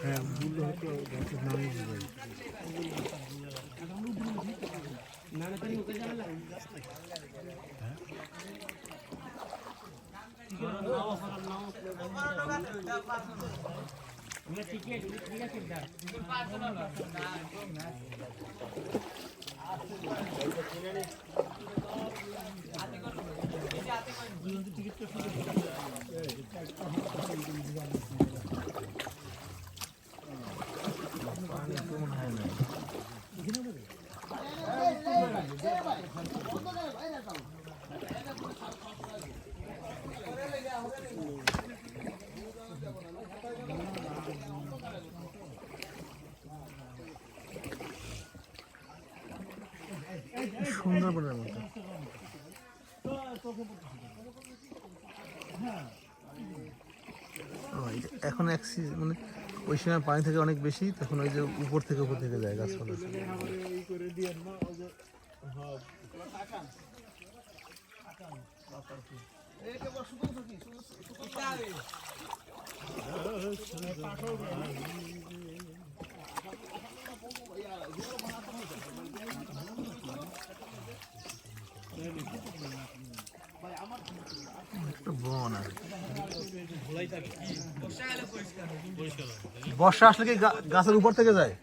হ্যাঁ বুলো হয়তো গাছের নাম সুন্দরবনের মতো। এখন মানে ওই সময় পানি থেকে অনেক বেশি, তখন ওই যে উপর থেকে যায় গাছপালা। বর্ষা আসলে কি গাছের উপর থেকে যায়?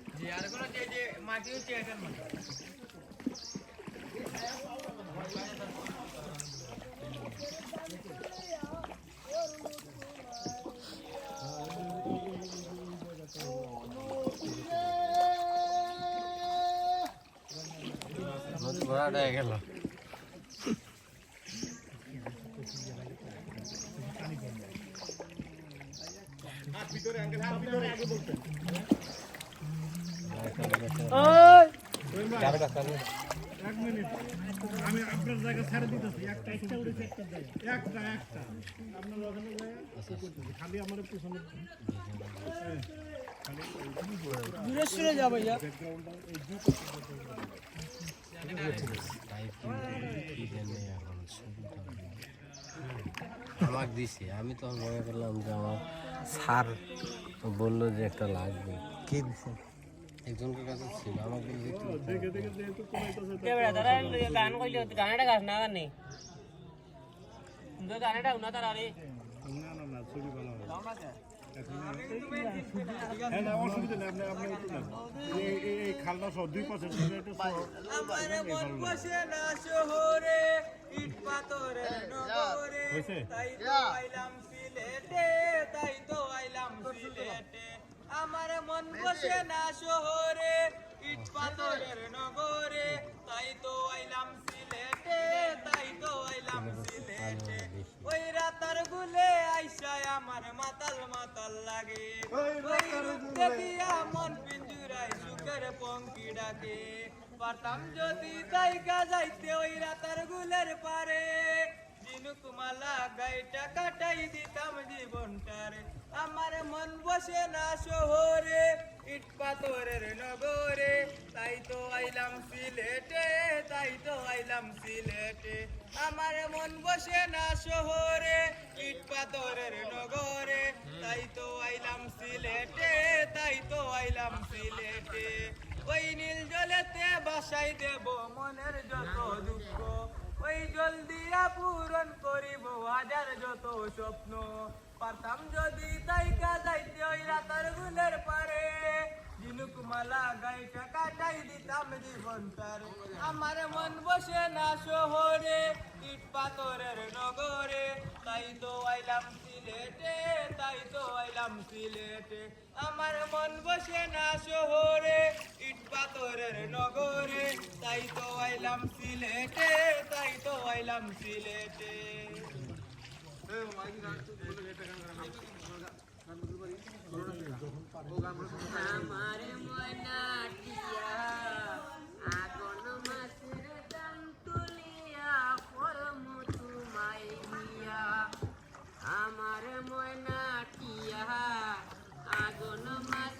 গেল আমি আপনার জায়গা ছেড়ে দিতেছি, একটা উঠেছে, একটা আপনার ওখানে খালি আমার পিছনে দূরে সরে যা ভাইয়া। আমাকে দিছে, আমি তো মনে করলাম যে আমার স্যার বললো যে একটা লাগবে। কে দিছে? একজনকে কাছে ছিল, আমাকে গান কইলে গানটা গাছ না গানে গানটা উনা তার আরে না ছবি ভালো হয় না, অসুবিধা নেই। আপনি এই খালটা সহ 2% আমার মন বসে না শহরে, ইট পাথরের নগরে, তাই তো আইলাম সিলেটে, তাই তো আইলাম সিলেটে। আমার মন বসে না শহরে, ইট পাথরের নগরে, তাই তো আইলাম সিলেটে, তাই তো আইলাম সিলেটে। ওই রাতার গুলে আইসায় আমার মাতাল মাতাল লাগে, ওই রূপ দেখিয়া মন পিঞ্জুরায় সুখের পঙ্কি ডাকে। পারতাম যদি জায়গা যাইতে ওই রাতার গুলের পারে, ঝিনুকমালা গাইটা কাটাই দিতাম জীবনটারে। আমার মন বসে না শহরে, ইট পাথরের নগরে, তাই তো আইলাম সিলেটে, তাই তো আইলাম সিলেটে। আমার মন বসে না শহরে, ইট পাথরের নগরে, তাই তো আইলাম সিলেটে, তাই তো আইলাম সিলেটে। ওই নীল জলেতে বাসাই দেব মনের যত দুঃখ, ওই জল দিয়া পূরণ করিব হাজার যত স্বপ্ন। পারতাম যদি তাইকা যাইতে ওই রাতার গুলের পারে, ঝিনুকমালা গাইটা কাটাই দিতাম জীবনটারে। আমার মন বসে না শহরে, ইট পাথরের নগরে, তাই তো আইলাম সিলেটে, তাই তো আইলাম সিলেটে। আমার মন বসে না শহরে, ইট পাথরের নগরে, তাই তো আইলাম সিলেটে, তাই তো আইলাম সিলেটে। আমার মনাটিয়া আগুন মাছের দাম তুলিয়া পরম তোমায় দিয়া, আমার মনাটিয়া আগুন মাছ